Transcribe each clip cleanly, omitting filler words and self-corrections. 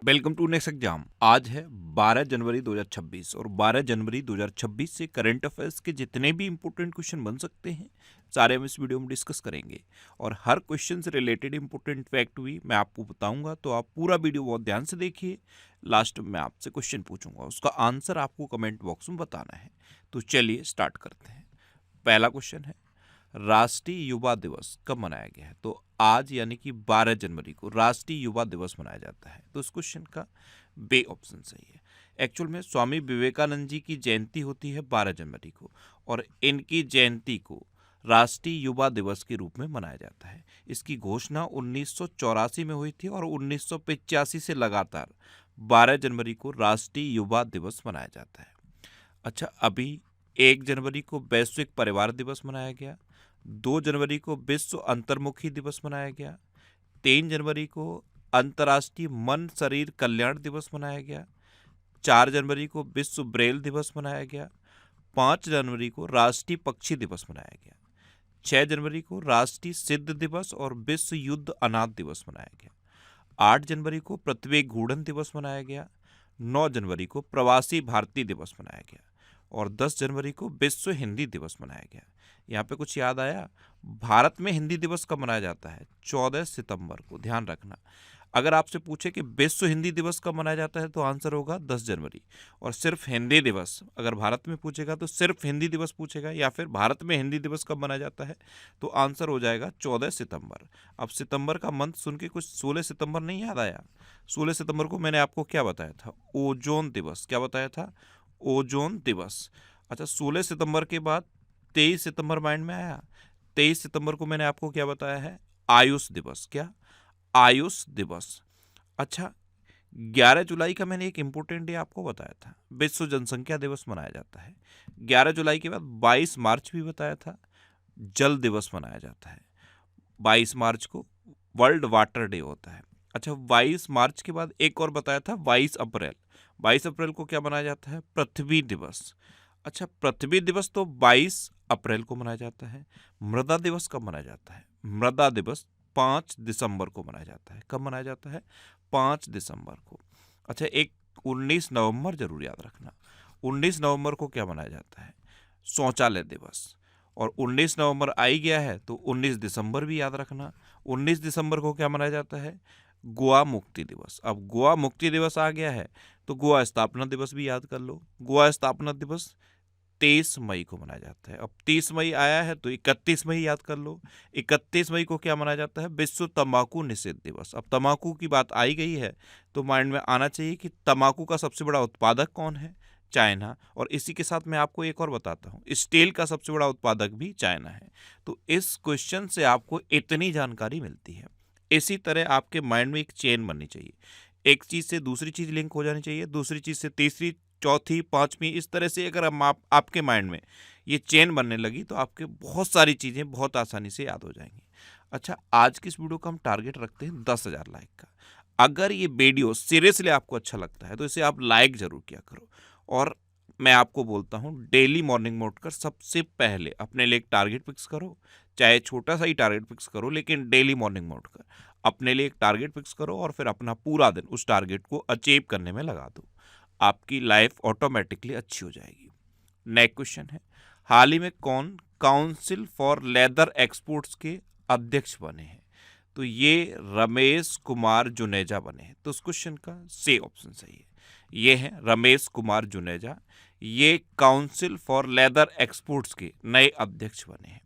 Welcome to next exam. आज है 12 जनवरी 2026 और 12 जनवरी 2026 से करंट अफेयर्स के जितने भी इंपॉर्टेंट क्वेश्चन बन सकते हैं सारे हम इस वीडियो में डिस्कस करेंगे और हर क्वेश्चन से रिलेटेड इंपॉर्टेंट फैक्ट भी मैं आपको बताऊंगा, तो आप पूरा वीडियो बहुत ध्यान से देखिए। लास्ट में मैं आपसे क्वेश्चन पूछूंगा, उसका आंसर आपको कमेंट बॉक्स में बताना है। तो चलिए स्टार्ट करते हैं। पहला क्वेश्चन है, राष्ट्रीय युवा दिवस कब मनाया गया है? तो आज यानी कि 12 जनवरी को राष्ट्रीय युवा दिवस मनाया जाता है। तो इस क्वेश्चन का बे ऑप्शन सही है। एक्चुअल में स्वामी विवेकानंद जी की जयंती होती है 12 जनवरी को और इनकी जयंती को राष्ट्रीय युवा दिवस के रूप में मनाया जाता है। इसकी घोषणा 1984 में हुई थी और 1985 से लगातार 12 जनवरी को राष्ट्रीय युवा दिवस मनाया जाता है। अच्छा, अभी 1 जनवरी को वैश्विक परिवार दिवस मनाया गया, 2 जनवरी को विश्व अंतर्मुखी दिवस मनाया गया, 3 जनवरी को अंतर्राष्ट्रीय मन शरीर कल्याण दिवस मनाया गया, 4 जनवरी को विश्व ब्रेल दिवस मनाया गया, 5 जनवरी को राष्ट्रीय पक्षी दिवस मनाया गया, 6 जनवरी को राष्ट्रीय सिद्ध दिवस और विश्व युद्ध अनाथ दिवस मनाया गया, 8 जनवरी को पृथ्वी घूर्णन दिवस मनाया गया, 9 जनवरी को प्रवासी भारतीय दिवस मनाया गया और 10 जनवरी को विश्व हिंदी दिवस मनाया गया। यहाँ पे कुछ याद आया? भारत में हिंदी दिवस कब मनाया जाता है? 14 सितंबर को। ध्यान रखना, अगर आपसे पूछे कि विश्व हिंदी दिवस कब मनाया जाता है तो आंसर होगा 10 जनवरी। और सिर्फ हिंदी दिवस अगर भारत में पूछेगा तो सिर्फ हिंदी दिवस पूछेगा, या फिर भारत में हिंदी दिवस कब मनाया जाता है तो आंसर हो जाएगा 14 सितंबर। अब सितंबर का मंथ सुन के कुछ 16 सितंबर नहीं याद आया? 16 सितंबर को मैंने आपको क्या बताया था? ओजोन दिवस। क्या बताया था? ओजोन दिवस। अच्छा, 16 सितंबर के बाद 23 सितंबर माइंड में आया? 23 सितंबर को मैंने आपको क्या बताया है? आयुष दिवस। क्या? आयुष दिवस। अच्छा, 11 जुलाई का मैंने एक इंपॉर्टेंट डे आपको बताया था, विश्व जनसंख्या दिवस मनाया जाता है। 11 जुलाई के बाद 22 मार्च भी बताया था, जल दिवस मनाया जाता है। 22 मार्च को वर्ल्ड वाटर डे होता है। अच्छा, 22 मार्च के बाद एक और बताया था 22 अप्रैल। 22 अप्रैल को क्या मनाया जाता है? पृथ्वी दिवस। अच्छा, पृथ्वी दिवस तो 22 अप्रैल को मनाया जाता है। मृदा दिवस कब मनाया जाता है? मृदा दिवस 5 दिसंबर को मनाया जाता है। कब मनाया जाता है? 5 दिसंबर को। अच्छा, एक 19 नवंबर जरूर याद रखना। 19 नवंबर को क्या मनाया जाता है? शौचालय दिवस। और 19 नवंबर आ ही गया है तो 19 दिसंबर भी याद रखना। 19 दिसंबर को क्या मनाया जाता है? गोवा मुक्ति दिवस। अब गोवा मुक्ति दिवस आ गया है तो गोवा स्थापना दिवस भी याद कर लो। गोवा स्थापना दिवस 23 मई को मनाया जाता है। अब 30 मई आया है तो 31 मई याद कर लो। 31 मई को क्या मनाया जाता है? विश्व तंबाकू निषेध दिवस। अब तंबाकू की बात आई गई है तो माइंड में आना चाहिए कि तंबाकू का सबसे बड़ा उत्पादक कौन है? चाइना। और इसी के साथ मैं आपको एक और बताता हूँ, स्टील का सबसे बड़ा उत्पादक भी चाइना है। तो इस क्वेश्चन से आपको इतनी जानकारी मिलती है। इसी तरह आपके माइंड में एक चेन बननी चाहिए, एक चीज से दूसरी चीज लिंक हो जानी चाहिए, दूसरी चीज से तीसरी, चौथी, पांचवी, इस तरह से अगर आपके माइंड में ये चेन बनने लगी तो आपके बहुत सारी चीजें बहुत आसानी से याद हो जाएंगी। अच्छा, आज की इस वीडियो का हम टारगेट रखते हैं 10,000 लाइक का। अगर ये वीडियो सीरियसली आपको अच्छा लगता है तो इसे आप लाइक जरूर किया करो। और मैं आपको बोलता हूँ, डेली मॉर्निंग में उठकर सबसे पहले अपने लिए एक टारगेट फिक्स करो, चाहे छोटा सा ही टारगेट फिक्स करो, लेकिन डेली मॉर्निंग में उठकर अपने लिए एक टारगेट फिक्स करो और फिर अपना पूरा दिन उस टारगेट को अचीव करने में लगा दो। आपकी लाइफ ऑटोमेटिकली अच्छी हो जाएगी। नेक्स्ट क्वेश्चन है, हाल ही में कौन काउंसिल फॉर लेदर एक्सपोर्ट्स के अध्यक्ष बने हैं? तो ये रमेश कुमार जुनेजा बने हैं। तो उस क्वेश्चन का सी ऑप्शन सही है। ये है रमेश कुमार जुनेजा, ये काउंसिल फॉर लेदर एक्सपोर्ट्स के नए अध्यक्ष बने हैं।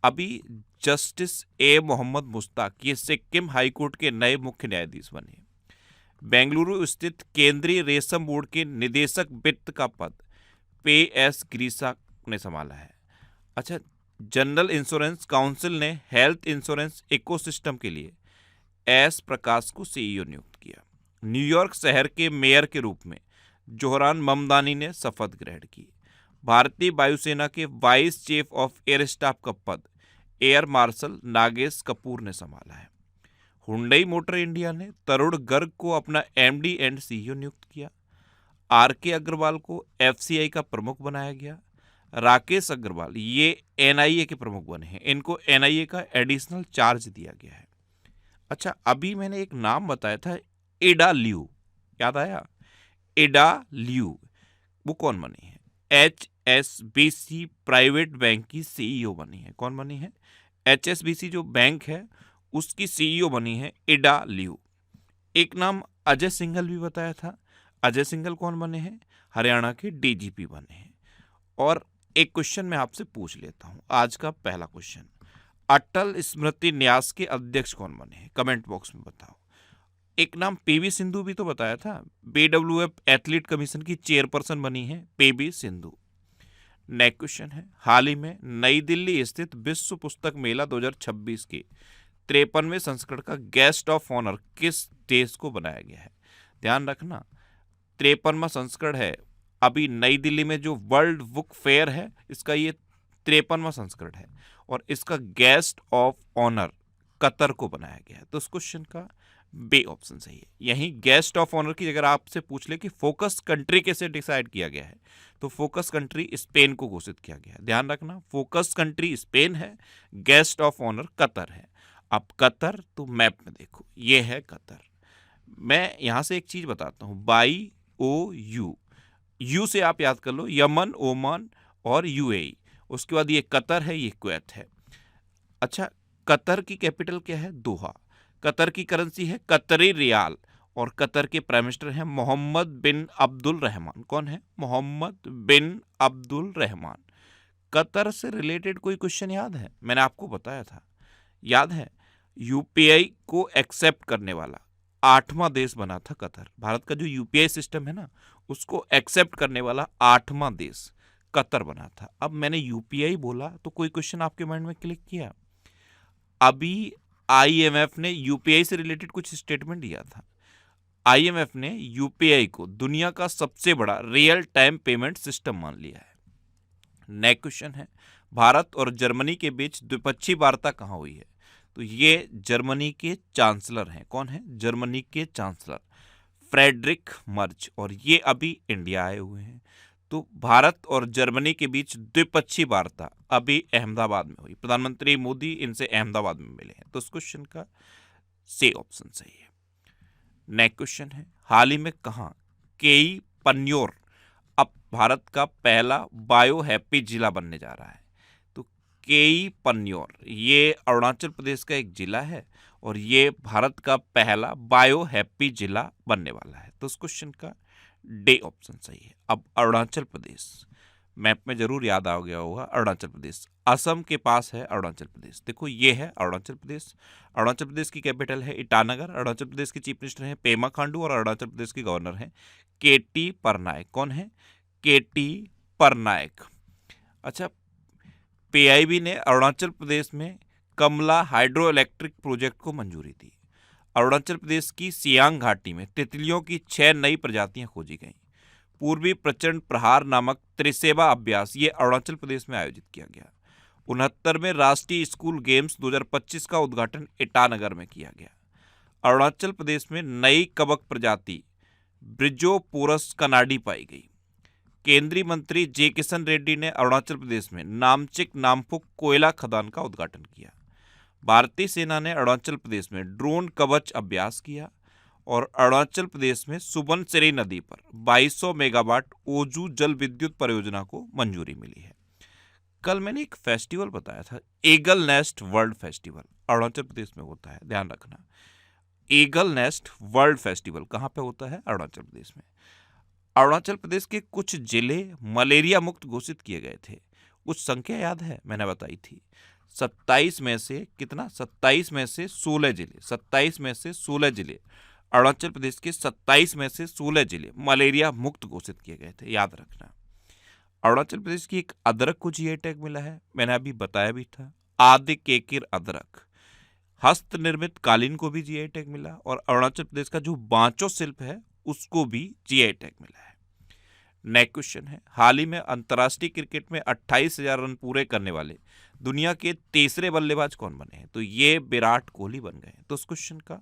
अभी जस्टिस ए मोहम्मद मुश्ताक ये सिक्किम हाईकोर्ट के नए मुख्य न्यायाधीश बने हैं। बेंगलुरु स्थित केंद्रीय रेशम बोर्ड के निदेशक वित्त का पद पे एस गिरीशा ने संभाला है। अच्छा, जनरल इंश्योरेंस काउंसिल ने हेल्थ इंश्योरेंस इकोसिस्टम के लिए एस प्रकाश को सीईओ नियुक्त किया। न्यूयॉर्क शहर के मेयर के रूप में जोहरान ममदानी ने शपथ ग्रहण की। भारतीय वायुसेना के vice chief of air staff का पद एयर मार्शल नागेश कपूर ने संभाला है। हुंडई मोटर इंडिया ने तरुण गर्ग को अपना एमडी एंड सीईओ नियुक्त किया। आर के अग्रवाल को एफसीआई का प्रमुख बनाया गया। राकेश अग्रवाल ये एनआईए के प्रमुख बने हैं, इनको एनआईए का एडिशनल चार्ज दिया गया है। अच्छा, अभी मैंने एक नाम बताया था एडा लियू, याद आया? एडा लियू वो कौन बनी है? HSBC प्राइवेट बैंक की CEO बनी है। कौन बनी है? HSBC जो बैंक है उसकी CEO बनी है एडा लियू। एक नाम अजय सिंघल भी बताया था। अजय सिंघल कौन बने हैं? हरियाणा के DGP बने हैं। और एक क्वेश्चन मैं आपसे पूछ लेता हूं, आज का पहला क्वेश्चन, अटल स्मृति न्यास के अध्यक्ष कौन बने हैं? कमेंट बॉक्स में बताओ। एक नाम PV सिंधु भी तो बताया था। BWF एथलीट कमीशन की चेयरपर्सन बनी है PV सिंधु। नेक्स्ट क्वेश्चन है, हाल ही में नई दिल्ली स्थित विश्व पुस्तक मेला 2026 के 53वें संस्करण का गेस्ट ऑफ ऑनर किस देश को बनाया गया है? ध्यान रखना, 53वां संस्करण है। अभी नई दिल्ली में जो वर्ल्ड बुक फेयर है इसका ये 53वां संस्करण है और इसका गेस्ट ऑफ ऑनर कतर को बनाया गया है। तो इस क्वेश्चन का बे ऑप्शन सही है। यहीं गेस्ट ऑफ ऑनर की अगर आपसे पूछ ले कि फोकस कंट्री कैसे डिसाइड किया गया है, तो फोकस कंट्री स्पेन को घोषित किया गया है। ध्यान रखना, फोकस कंट्री स्पेन है, गेस्ट ऑफ ऑनर कतर है। अब कतर तो मैप में देखो, ये है कतर। मैं यहां से एक चीज बताता हूं, YOU, यू से आप याद कर लो, यमन, ओमान और UAE। उसके बाद ये कतर है, ये कुवैत है। अच्छा, कतर की कैपिटल क्या है? दोहा। कतर की करेंसी है कतरी रियाल और कतर के प्राइम मिनिस्टर हैं मोहम्मद बिन अब्दुल रहमान। कौन है? मोहम्मद बिन अब्दुल रहमान। कतर से रिलेटेड कोई क्वेश्चन याद है? मैंने आपको बताया था, याद है? UPI को एक्सेप्ट करने वाला 8वां देश बना था कतर। भारत का जो UPI सिस्टम है ना, उसको एक्सेप्ट करने वाला 8वां देश कतर बना था। अब मैंने UPI बोला तो कोई क्वेश्चन आपके माइंड में क्लिक किया? अभी IMF ने UPI से रिलेटेड कुछ स्टेटमेंट दिया था। IMF ने UPI को दुनिया का सबसे बड़ा रियल टाइम पेमेंट सिस्टम मान लिया है। नेक्स्ट क्वेश्चन है, भारत और जर्मनी के बीच द्विपक्षीय वार्ता कहाँ हुई है? तो ये जर्मनी के चांसलर हैं। कौन है? जर्मनी के चांसलर फ्रेडरिक मर्ज, और ये अभी इंडिया आए हुए हैं। तो भारत और जर्मनी के बीच द्विपक्षीय वार्ता अभी अहमदाबाद में हुई। प्रधानमंत्री मोदी इनसे अहमदाबाद में मिले हैं। तो इस क्वेश्चन का सी ऑप्शन सही है। नेक्स्ट क्वेश्चन है, हाल ही में कहाँ केई पन्योर अब भारत का पहला बायो हैप्पी जिला बनने जा रहा है? तो केई पन्योर ये अरुणाचल प्रदेश का एक जिला है और ये भारत का पहला बायो हैप्पी जिला बनने वाला है। तो इस क्वेश्चन का डी ऑप्शन सही है। अब अरुणाचल प्रदेश मैप में जरूर याद आ गया होगा, अरुणाचल प्रदेश असम के पास है। अरुणाचल प्रदेश देखो, ये है अरुणाचल प्रदेश। अरुणाचल प्रदेश की कैपिटल है ईटानगर। अरुणाचल प्रदेश के चीफ मिनिस्टर हैं पेमा खांडू और अरुणाचल प्रदेश के गवर्नर हैं KT परनायक। कौन है? KT परनायक। अच्छा, PIB ने अरुणाचल प्रदेश में कमला हाइड्रो इलेक्ट्रिक प्रोजेक्ट को मंजूरी दी। अरुणाचल प्रदेश की सियांग घाटी में तितलियों की 6 नई प्रजातियां खोजी गईं। पूर्वी प्रचंड प्रहार नामक त्रिसेवा अभ्यास ये अरुणाचल प्रदेश में आयोजित किया गया। 69वें राष्ट्रीय स्कूल गेम्स 2025 का उद्घाटन ईटानगर में किया गया। अरुणाचल प्रदेश में नई कबक प्रजाति ब्रिजोपोरस कनाडी पाई गई। केंद्रीय मंत्री J किशन रेड्डी ने अरुणाचल प्रदेश में नामचिक नामपुक कोयला खदान का उद्घाटन किया। भारतीय सेना ने अरुणाचल प्रदेश में ड्रोन कवच अभ्यास किया और अरुणाचल प्रदेश में सुबनसिरी नदी पर 2200 मेगावाट ओजू जल विद्युत परियोजना को मंजूरी मिली है। कल मैंने एक फेस्टिवल बताया था, eagle nest world festival, Arunachal Pradesh में होता है। ध्यान रखना, ईगल नेस्ट वर्ल्ड फेस्टिवल कहाँ पे होता है? अरुणाचल प्रदेश में। अरुणाचल प्रदेश के कुछ जिले मलेरिया मुक्त घोषित किए गए थे। कुछ संख्या याद है? मैंने बताई थी 27 में से कितना? 27 में से 16 जिले, 27 में से 16 जिले, अरुणाचल प्रदेश के 27 में से 16 जिले मलेरिया मुक्त घोषित किए गए थे। याद रखना। अरुणाचल प्रदेश की एक अदरक को GI टैग मिला है, मैंने अभी बताया भी था, आदि केकिर अदरक। हस्त निर्मित कालीन को भी GI टैग मिला और अरुणाचल प्रदेश का जो बांचो शिल्प है उसको भी GI टैग मिला है। नेक्स्ट क्वेश्चन है, हाल ही में अंतर्राष्ट्रीय क्रिकेट में 28,000 रन पूरे करने वाले दुनिया के तीसरे बल्लेबाज कौन बने हैं? तो ये विराट कोहली बन गए। तो इस क्वेश्चन का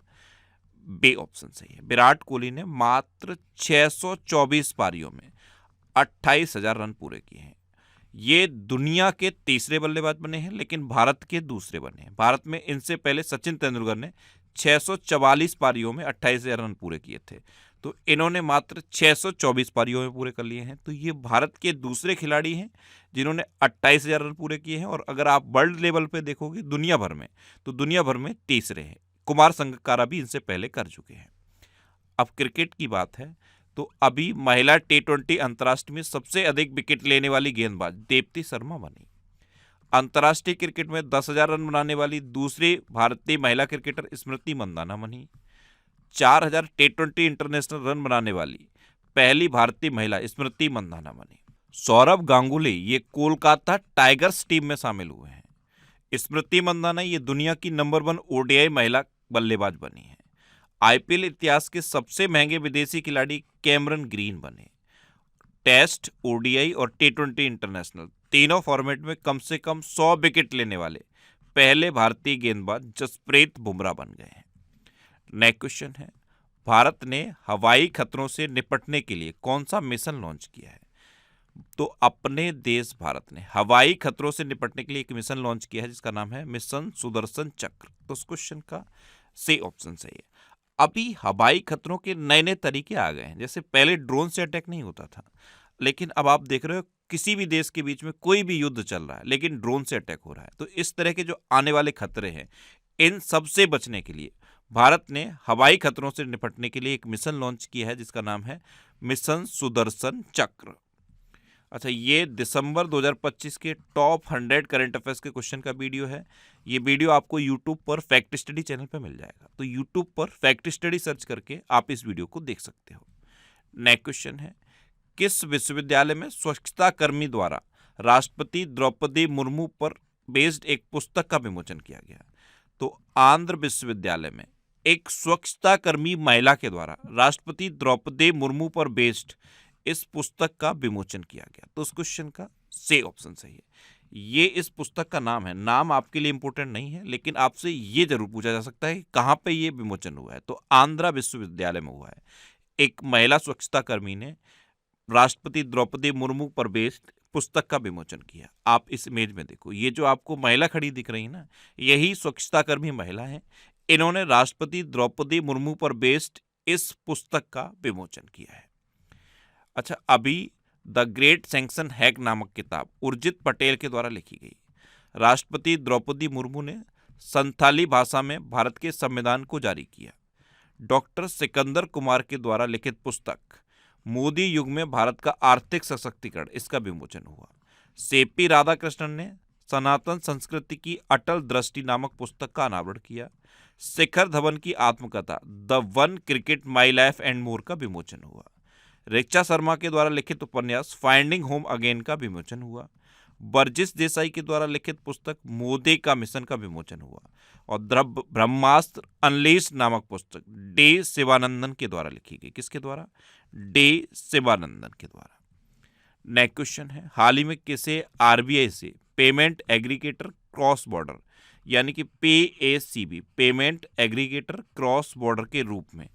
बे ऑप्शन सही है। विराट कोहली ने मात्र 624 पारियों में 28,000 रन पूरे किए हैं। ये दुनिया के तीसरे बल्लेबाज बने हैं, लेकिन भारत के दूसरे बने हैं। भारत में इनसे पहले सचिन तेंदुलकर ने 644 पारियों में 28,000 रन पूरे किए थे, तो इन्होंने मात्र 624 पारियों में पूरे कर लिए हैं। तो ये भारत के दूसरे खिलाड़ी हैं जिन्होंने 28,000 रन पूरे किए हैं। और अगर आप वर्ल्ड लेवल पे देखोगे दुनिया भर में, तो दुनिया भर में तीसरे हैं। कुमार संगकारा भी इनसे पहले कर चुके हैं। अब क्रिकेट की बात है तो अभी महिला T20 अंतर्राष्ट्रीय में सबसे अधिक विकेट लेने वाली गेंदबाज दीप्ति शर्मा बनी। अंतर्राष्ट्रीय क्रिकेट में 10,000 रन बनाने वाली दूसरी भारतीय महिला क्रिकेटर स्मृति मंदाना बनी। 4,000 T20 इंटरनेशनल रन बनाने वाली पहली भारतीय महिला स्मृति मंदाना बनी। सौरव गांगुली ये कोलकाता टाइगर्स टीम में शामिल हुए हैं। स्मृति मंदाना ये दुनिया की नंबर 1 ODI महिला बल्लेबाज बनी है। IPL इतिहास के सबसे महंगे विदेशी खिलाड़ी कैमरन ग्रीन बने। टेस्ट, ODI और T20 इंटरनेशनल तीनों फॉर्मेट में कम से कम 100 विकेट लेने वाले पहले भारतीय गेंदबाज जसप्रीत बुमराह बन गए हैं। नेक्स्ट क्वेश्चन है, भारत ने हवाई खतरों से निपटने के लिए कौन सा मिशन लॉन्च किया है? तो अपने देश भारत ने हवाई खतरों से निपटने के लिए एक मिशन लॉन्च किया है जिसका नाम है मिशन सुदर्शन चक्र। तो उस क्वेश्चन का सही ऑप्शन सही है। अभी हवाई खतरों के नए नए तरीके आ गए हैं। जैसे पहले ड्रोन से अटैक नहीं होता था, लेकिन अब आप देख रहे हो किसी भी देश के बीच में कोई भी युद्ध चल रहा है लेकिन ड्रोन से अटैक हो रहा है। तो इस तरह के जो आने वाले खतरे हैं, इन सब से बचने के लिए भारत ने हवाई खतरों से निपटने के लिए एक मिशन लॉन्च किया है जिसका नाम है मिशन सुदर्शन चक्र। अच्छा, ये दिसंबर 2025 के टॉप 100 करंट अफेयर्स के क्वेश्चन का वीडियो है। ये वीडियो आपको यूट्यूब पर फैक्ट स्टडी चैनल पर मिल जाएगा। तो यूट्यूब पर फैक्ट स्टडी सर्च करके आप इस वीडियो को देख सकते हो। नेक्स्ट क्वेश्चन है, किस विश्वविद्यालय में स्वच्छता कर्मी द्वारा राष्ट्रपति द्रौपदी मुर्मू पर बेस्ड एक पुस्तक का विमोचन किया गया? तो आंध्र विश्वविद्यालय में एक स्वच्छता कर्मी महिला के द्वारा राष्ट्रपति द्रौपदी मुर्मू पर बेस्ड इस पुस्तक का विमोचन किया गया। तो उस क्वेश्चन का सही ऑप्शन सही है। ये इस पुस्तक का नाम है, नाम आपके लिए इंपॉर्टेंट नहीं है, लेकिन आपसे ये जरूर पूछा जा सकता है कि कहाँ पे ये विमोचन हुआ है। तो आंध्रा विश्वविद्यालय में हुआ है। एक महिला स्वच्छता कर्मी ने राष्ट्रपति द्रौपदी मुर्मू पर बेस्ड पुस्तक का विमोचन किया। आप इस इमेज में देखो, ये जो आपको महिला खड़ी दिख रही है ना, यही स्वच्छता कर्मी महिला है। इन्होंने राष्ट्रपति द्रौपदी मुर्मू पर बेस्ड इस पुस्तक का विमोचन किया है। अच्छा, अभी द ग्रेट सैंक्शन हैक नामक किताब उर्जित पटेल के द्वारा लिखी गई। राष्ट्रपति द्रौपदी मुर्मू ने संथाली भाषा में भारत के संविधान को जारी किया। डॉक्टर सिकंदर कुमार के द्वारा लिखित पुस्तक मोदी युग में भारत का आर्थिक सशक्तिकरण, इसका विमोचन हुआ। सीपी राधाकृष्णन ने सनातन संस्कृति की अटल दृष्टि नामक पुस्तक का अनावरण किया। शिखर धवन की आत्मकथा the one cricket my life and more का विमोचन हुआ। ऋचा शर्मा के द्वारा लिखित उपन्यास फाइंडिंग होम अगेन का विमोचन हुआ। बर्जिस देसाई के द्वारा लिखित पुस्तक मोदी का मिशन का विमोचन हुआ। और ब्रह्मास्त्र अनलीस्ट नामक पुस्तक डी शिवानंदन के द्वारा लिखी गई। किसके द्वारा? डी शिवानंदन के द्वारा। नेक्स्ट क्वेश्चन है, हाल ही में किसे RBI से पेमेंट एग्रीगेटर क्रॉस बॉर्डर यानी कि PACB payment aggregator cross border के रूप में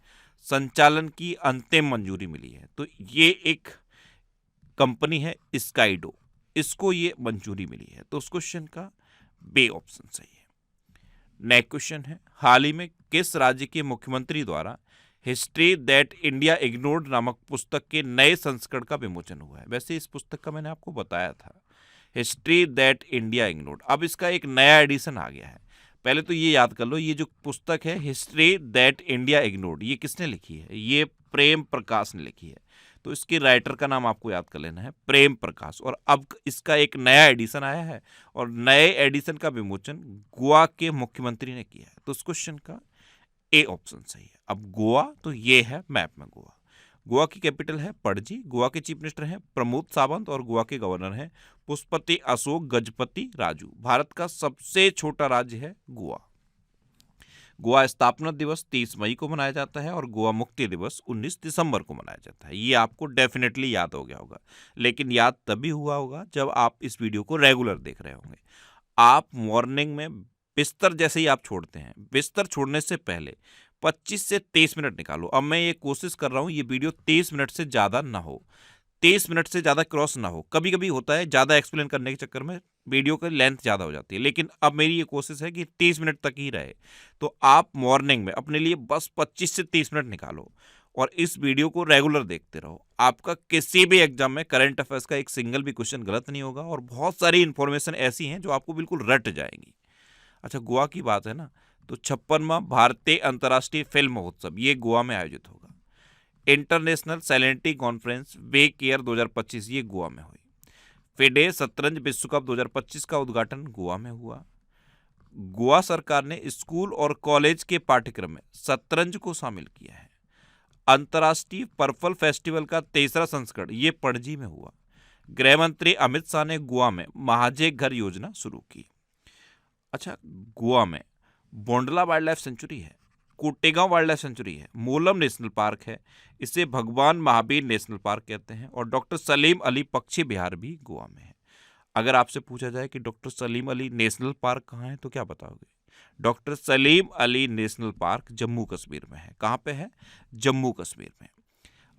संचालन की अंतिम मंजूरी मिली है? तो ये एक कंपनी है स्काइडो, इसको ये मंजूरी मिली है। तो उस क्वेश्चन का बी ऑप्शन सही है। नेक्स्ट क्वेश्चन है, हाल ही में किस राज्य के मुख्यमंत्री द्वारा हिस्ट्री दैट इंडिया इग्नोर्ड नामक पुस्तक के नए संस्करण का विमोचन हुआ है? वैसे इस पुस्तक का मैंने आपको बताया था, हिस्ट्री दैट इंडिया इग्नोर्ड। अब इसका एक नया एडिशन आ गया है। पहले तो ये याद कर लो, ये जो पुस्तक है हिस्ट्री दैट इंडिया इग्नोर्ड, ये किसने लिखी है? ये प्रेम प्रकाश ने लिखी है। तो इसके राइटर का नाम आपको याद कर लेना है, प्रेम प्रकाश। और अब इसका एक नया एडिशन आया है और नए एडिशन का विमोचन गोवा के मुख्यमंत्री ने किया है। तो उस क्वेश्चन का ए ऑप्शन सही है। अब गोवा, तो ये है मैप में गोवा। गोवा की कैपिटल है पणजी। गोवा के चीफ मिनिस्टर हैं प्रमोद सावंत और गोवा के गवर्नर हैं पुष्पति अशोक गजपति राजू। भारत का सबसे छोटा राज्य है गोवा। गोवा स्थापना दिवस 30 मई को मनाया जाता है और गोवा मुक्ति दिवस 19 दिसंबर को मनाया जाता है। ये आपको डेफिनेटली याद हो गया होगा, लेकिन याद तभी हुआ होगा जब आप इस वीडियो को रेगुलर देख रहे होंगे। आप मॉर्निंग में बिस्तर जैसे ही आप छोड़ते हैं, बिस्तर छोड़ने से पहले 25 से 30 मिनट निकालो। अब मैं ये कोशिश कर रहा हूँ ये वीडियो 30 मिनट से ज़्यादा ना हो। 30 मिनट से ज़्यादा क्रॉस ना हो। कभी कभी होता है ज़्यादा एक्सप्लेन करने के चक्कर में वीडियो की लेंथ ज़्यादा हो जाती है, लेकिन अब मेरी ये कोशिश है कि 30 मिनट तक ही रहे। तो आप मॉर्निंग में अपने लिए बस 25 से 30 मिनट निकालो और इस वीडियो को रेगुलर देखते रहो। आपका किसी भी एग्जाम में करंट अफेयर्स का एक सिंगल भी क्वेश्चन गलत नहीं होगा और बहुत सारी इन्फॉर्मेशन ऐसी हैं जो आपको बिल्कुल रट जाएंगी। अच्छा, गोवा की बात है ना, तो 56वां भारतीय अंतर्राष्ट्रीय फिल्म महोत्सव ये गोवा में आयोजित होगा। इंटरनेशनल सैलिनिटी कॉन्फ्रेंस वेक एयर 2025 ये गोवा में हुई। फिडे शतरंज विश्व कप 2025 का उद्घाटन गोवा में हुआ। गोवा सरकार ने स्कूल और कॉलेज के पाठ्यक्रम में शतरंज को शामिल किया है। अंतर्राष्ट्रीय पर्पल फेस्टिवल का 3रा संस्करण ये पणजी में हुआ। गृह मंत्री अमित शाह ने गोवा में महाजय घर योजना शुरू की। अच्छा, गोवा में बोंडला वाइल्ड लाइफ सेंचुरी है, कोटेगांव वाइल्ड लाइफ सेंचुरी है, मोलम नेशनल पार्क है, इसे भगवान महावीर नेशनल पार्क कहते हैं, और डॉक्टर सलीम अली पक्षी विहार भी गोवा में है। अगर आपसे पूछा जाए कि doctor Salim Ali national park कहाँ है तो क्या बताओगे? Doctor Salim Ali national park Jammu Kashmir में है। कहाँ पे है? जम्मू कश्मीर में।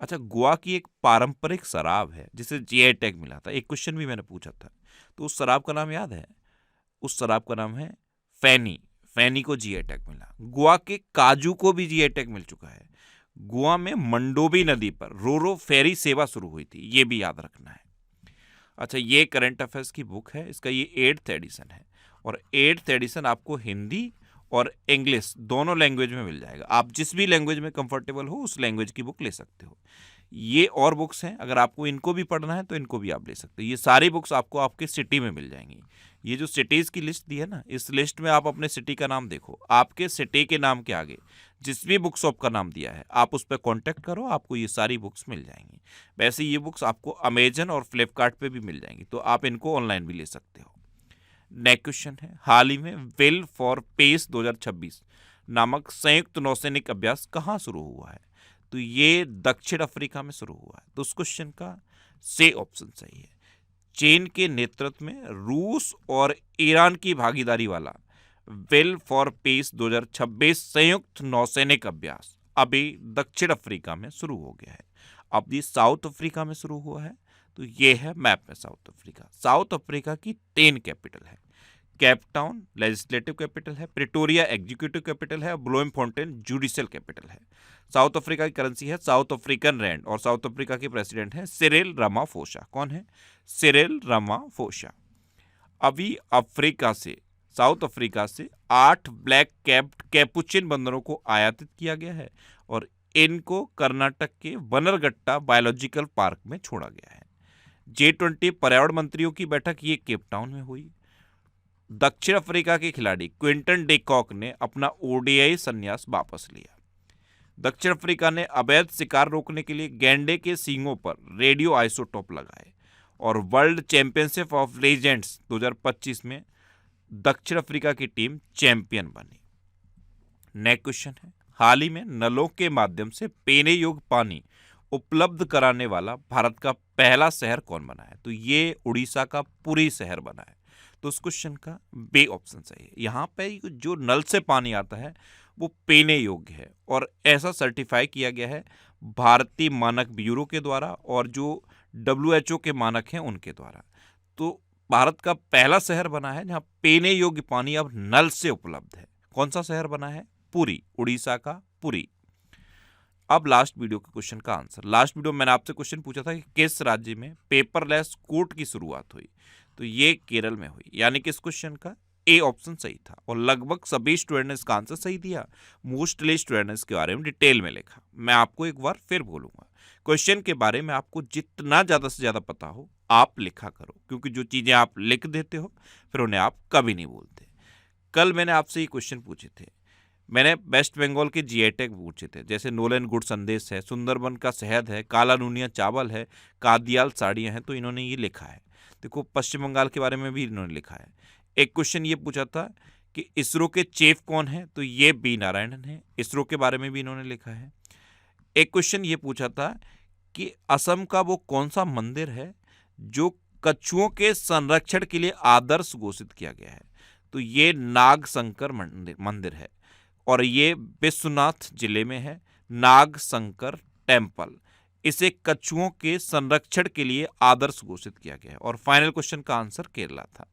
अच्छा, गोवा की एक पारंपरिक शराब है जिसे जीआई टैग मिला था। एक क्वेश्चन भी मैंने पूछा था, तो उस शराब का नाम याद है? उस शराब का नाम है फैनी। फैनी को जीआई टैग मिला। गोवा के काजू को भी जीआई टैग मिल चुका है। गोवा में मंडोवी नदी पर रोरो फेरी सेवा शुरू हुई थी, ये भी याद रखना है। अच्छा, ये करंट अफेयर्स की बुक है, इसका ये 8th एडिशन है और 8th एडिशन आपको हिंदी और इंग्लिश दोनों लैंग्वेज में मिल जाएगा। आप जिस भी लैंग्वेज में कंफर्टेबल हो उस लैंग्वेज की बुक ले सकते हो। ये और बुक्स हैं, अगर आपको इनको भी पढ़ना है तो इनको भी आप ले सकते हो। ये सारी बुक्स आपको आपके सिटी में मिल जाएंगी। ये जो सिटीज़ की लिस्ट दी है ना, इस लिस्ट में आप अपने सिटी का नाम देखो, आपके सिटी के नाम के आगे जिस भी बुक शॉप का नाम दिया है आप उस पर कॉन्टैक्ट करो, आपको ये सारी बुक्स मिल जाएंगी। वैसे ये बुक्स आपको अमेजन और फ्लिपकार्ट पे भी मिल जाएंगी, तो आप इनको ऑनलाइन भी ले सकते हो। नेक्स्ट क्वेश्चन है, हाल ही में विल फॉर पीस 2026 नामक संयुक्त नौसैनिक अभ्यास कहाँ शुरू हुआ है? तो ये दक्षिण अफ्रीका में शुरू हुआ है। तो उस क्वेश्चन का से ऑप्शन सही है। चीन के नेतृत्व में रूस और ईरान की भागीदारी वाला विल फॉर पीस 2026 संयुक्त नौसैनिक अभ्यास अभी दक्षिण अफ्रीका में शुरू हो गया है। अब ये साउथ अफ्रीका में शुरू हुआ है, तो ये है मैप में साउथ अफ्रीका। साउथ अफ्रीका की 3 कैपिटल है। केप टाउन लेजिस्लेटिव कैपिटल है, प्रिटोरिया एग्जीक्यूटिव कैपिटल है, ब्लोमफॉन्टेन जुडिशियल कैपिटल है। साउथ अफ्रीका की करेंसी है साउथ अफ्रीकन रैंड और साउथ अफ्रीका के प्रेसिडेंट हैं सिरिल रामाफोसा। कौन है? Cyril Ramaphosa. अभी अफ्रीका से, साउथ अफ्रीका से 8 ब्लैक कैप्ड कैपुचिन बंदरों को आयातित किया गया है और इनको कर्नाटक के बनरगट्टा बायोलॉजिकल पार्क में छोड़ा गया है। G20 पर्यावरण मंत्रियों की बैठक ये केप टाउन में हुई। दक्षिण अफ्रीका के खिलाड़ी क्विंटन डे कॉक ने अपना ओडीआई संन्यास वापस लिया। दक्षिण अफ्रीका ने अवैध शिकार रोकने के लिए गैंडे के सींगों पर रेडियो आइसोटोप लगाए और वर्ल्ड चैंपियनशिप ऑफ लीजेंड्स 2025 में दक्षिण अफ्रीका की टीम चैंपियन बनी। नेक्स्ट क्वेश्चन है, हाल ही में नलों के माध्यम से पीने योग्य पानी उपलब्ध कराने वाला भारत का पहला शहर कौन बना है? तो ये उड़ीसा का पुरी शहर बना है। तो उस क्वेश्चन का बी ऑप्शन सही है। यहाँ पे जो नल से पानी आता है वो पीने योग्य है और ऐसा सर्टिफाई किया गया है भारतीय मानक ब्यूरो के द्वारा और जो WHO के मानक हैं उनके द्वारा। तो भारत का पहला शहर बना है जहाँ पीने योग्य पानी अब नल से उपलब्ध है। कौन सा शहर बना है? पुरी, उड़ीसा का पुरी। अब लास्ट वीडियो के क्वेश्चन का आंसर। लास्ट वीडियो मैंने आपसे क्वेश्चन पूछा था कि किस राज्य में पेपरलेस कोर्ट की शुरुआत हुई? तो ये केरल में हुई, यानी कि इस क्वेश्चन का ए ऑप्शन सही था और लगभग सभी स्टूडेंट ने इसका आंसर सही दिया। मोस्टली स्टूडेंट ने इसके बारे में डिटेल में लिखा। मैं आपको एक बार फिर बोलूंगा, क्वेश्चन के बारे में आपको जितना ज़्यादा से ज़्यादा पता हो आप लिखा करो, क्योंकि जो चीज़ें आप लिख देते हो फिर उन्हें आप कभी नहीं बोलते। कल मैंने आपसे ये क्वेश्चन पूछे थे, मैंने वेस्ट बंगाल के जीआई टैग पूछे थे, जैसे नोलन गुड़ संदेश है, सुंदरबन का शहद है, काला नूनिया चावल है, कादियाल साड़ियाँ हैं, तो इन्होंने ये लिखा है। देखो, पश्चिम बंगाल के बारे में भी इन्होंने लिखा है। एक क्वेश्चन ये पूछा था कि इसरो के चीफ कौन है? तो ये बी नारायणन है, इसरो के बारे में भी इन्होंने लिखा है। एक क्वेश्चन ये पूछा था कि असम का वो कौन सा मंदिर है जो कछुओं के संरक्षण के लिए आदर्श घोषित किया गया है? तो ये नाग शंकर मंदिर है और ये विश्वनाथ जिले में है, नाग शंकर टेम्पल। इसे कछुओं के संरक्षण के लिए आदर्श घोषित किया गया है। और फाइनल क्वेश्चन का आंसर केरला था।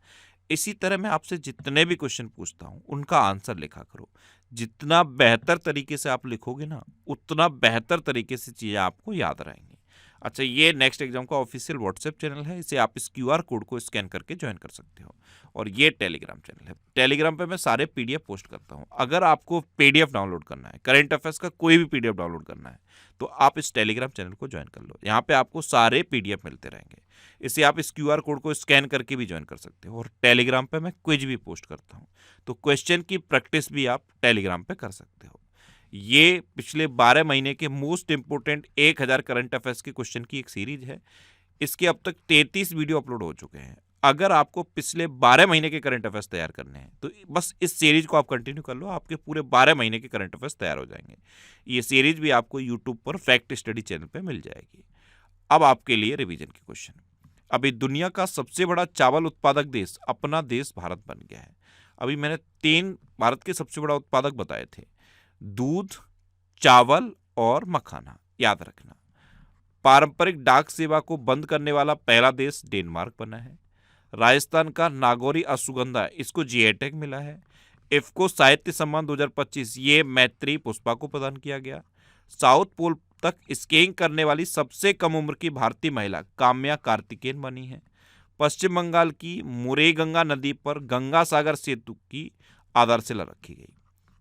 इसी तरह मैं आपसे जितने भी क्वेश्चन पूछता हूँ उनका आंसर लिखा करो। जितना बेहतर तरीके से आप लिखोगे ना, उतना बेहतर तरीके से चीज़ें आपको याद रहेंगी। अच्छा, ये नेक्स्ट एग्जाम का ऑफिशियल व्हाट्सएप चैनल है, इसे आप इस QR कोड को स्कैन करके ज्वाइन कर सकते हो। और ये टेलीग्राम चैनल है, टेलीग्राम पे मैं सारे PDF पोस्ट करता हूँ। अगर आपको PDF डाउनलोड करना है, करंट अफेयर्स का कोई भी PDF डाउनलोड करना है, तो आप इस टेलीग्राम चैनल को ज्वाइन कर लो। यहाँ पे आपको सारे PDF मिलते रहेंगे। इसे आप इस QR कोड को स्कैन करके भी ज्वाइन कर सकते हो। और टेलीग्राम पे मैं क्विज भी पोस्ट करता हूँ, तो क्वेश्चन की प्रैक्टिस भी आप टेलीग्राम पे कर सकते हो। ये पिछले 12 महीने के मोस्ट इंपोर्टेंट 1000 करंट अफेयर्स के क्वेश्चन की एक सीरीज है। इसके अब तक 33 वीडियो अपलोड हो चुके हैं। अगर आपको पिछले 12 महीने के करंट अफेयर्स तैयार करने हैं तो बस इस सीरीज को आप कंटिन्यू कर लो, आपके पूरे 12 महीने के करंट अफेयर्स तैयार हो जाएंगे। ये सीरीज भी आपको यूट्यूब पर फैक्ट स्टडी चैनल पर मिल जाएगी। अब आपके लिए रिवीजन के क्वेश्चन। अभी दुनिया का सबसे बड़ा चावल उत्पादक देश अपना देश भारत बन गया है। अभी मैंने 3 भारत के सबसे बड़ा उत्पादक बताए थे, दूध, चावल और मखाना, याद रखना। पारंपरिक डाक सेवा को बंद करने वाला पहला देश डेनमार्क बना है। राजस्थान का नागौरी अश्वगंधा, इसको GI टैग मिला है। इफ्को साहित्य सम्मान 2025 ये मैत्री पुष्पा को प्रदान किया गया। साउथ पोल तक स्कीइंग करने वाली सबसे कम उम्र की भारतीय महिला काम्या कार्तिकेयन बनी है। पश्चिम बंगाल की मुरेगंगा नदी पर गंगा सागर सेतु की आधारशिला रखी गई।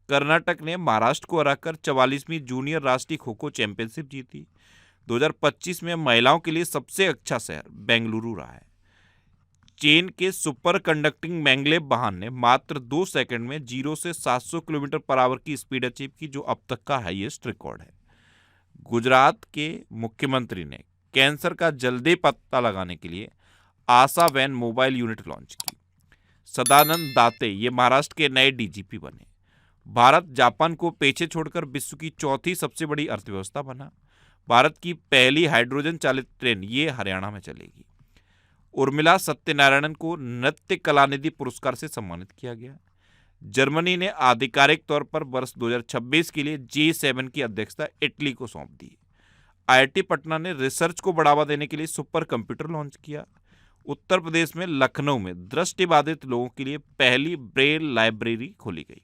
कर्नाटक ने महाराष्ट्र को हराकर 44वीं जूनियर राष्ट्रीय खो खो चैंपियनशिप जीती। 2025 में महिलाओं के लिए सबसे अच्छा शहर बेंगलुरु रहा है। चीन के सुपर कंडक्टिंग मैंगलेव वाहन ने मात्र 2 सेकंड में 0 से 700 किलोमीटर पर आवर की स्पीड अचीव की, जो अब तक का हाईएस्ट रिकॉर्ड है। गुजरात के मुख्यमंत्री ने कैंसर का जल्दी पता लगाने के लिए आशा वैन मोबाइल यूनिट लॉन्च की। सदानंद दाते ये महाराष्ट्र के नए DGP बने। भारत जापान को पीछे छोड़कर विश्व की चौथी सबसे बड़ी अर्थव्यवस्था बना। भारत की पहली हाइड्रोजन चालित ट्रेन ये हरियाणा में चलेगी। उर्मिला सत्यनारायणन को नृत्य कलानिधि पुरस्कार से सम्मानित किया गया। जर्मनी ने आधिकारिक तौर पर वर्ष 2026 के लिए G7 की अध्यक्षता इटली को सौंप दी। IIT पटना ने रिसर्च को बढ़ावा देने के लिए सुपर कंप्यूटर लॉन्च किया। उत्तर प्रदेश में लखनऊ में दृष्टिबाधित लोगों के लिए पहली ब्रेल लाइब्रेरी खोली गई।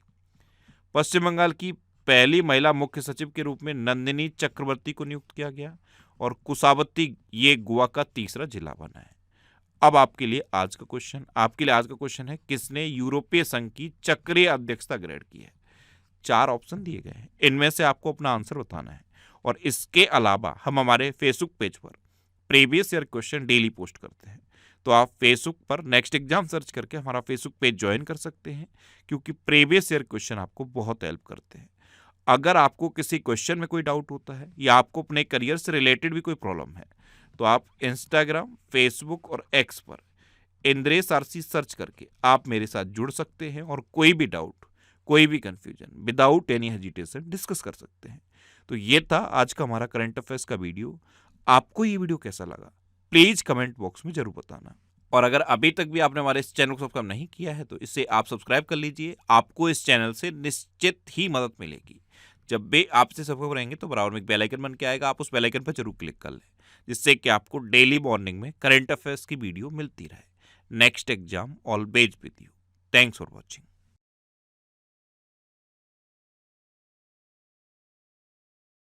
पश्चिम बंगाल की पहली महिला मुख्य सचिव के रूप में नंदिनी चक्रवर्ती को नियुक्त किया गया। और कुसावती ये गोवा का तीसरा जिला बना है। अब आपके लिए आज का क्वेश्चन है, किसने यूरोपीय संघ की चक्रीय अध्यक्षता ग्रहण की है? 4 ऑप्शन दिए गए हैं, इनमें से आपको अपना आंसर बताना है। और इसके अलावा हम हमारे फेसबुक पेज पर previous year question daily post करते हैं, तो आप फेसबुक पर नेक्स्ट एग्जाम सर्च करके हमारा फेसबुक पेज ज्वाइन कर सकते हैं, क्योंकि प्रीवियस ईयर क्वेश्चन आपको बहुत हेल्प करते हैं। अगर आपको किसी क्वेश्चन में कोई डाउट होता है या आपको अपने करियर से रिलेटेड भी कोई प्रॉब्लम है, तो आप इंस्टाग्राम, फेसबुक और X पर इंद्रेश RC सर्च करके आप मेरे साथ जुड़ सकते हैं और कोई भी डाउट, कोई भी confusion without any hesitation discuss कर सकते हैं। तो ये था आज का हमारा करंट अफेयर्स का वीडियो। आपको ये वीडियो कैसा लगा प्लीज कमेंट बॉक्स में जरूर बताना। और अगर अभी तक भी आपने हमारे इस चैनल को सब्सक्राइब नहीं किया है तो इसे आप सब्सक्राइब कर लीजिए। आपको इस चैनल से निश्चित ही मदद मिलेगी। जब भी आपसे सब्सक्राइब रहेंगे तो बराबर में एक बेल आइकन बन के आएगा, आप उस बेल आइकन पर जरूर क्लिक कर लें, जिससे कि आपको डेली मॉर्निंग में करंट अफेयर्स की वीडियो मिलती रहे। Next exam always with you. Thanks for watching.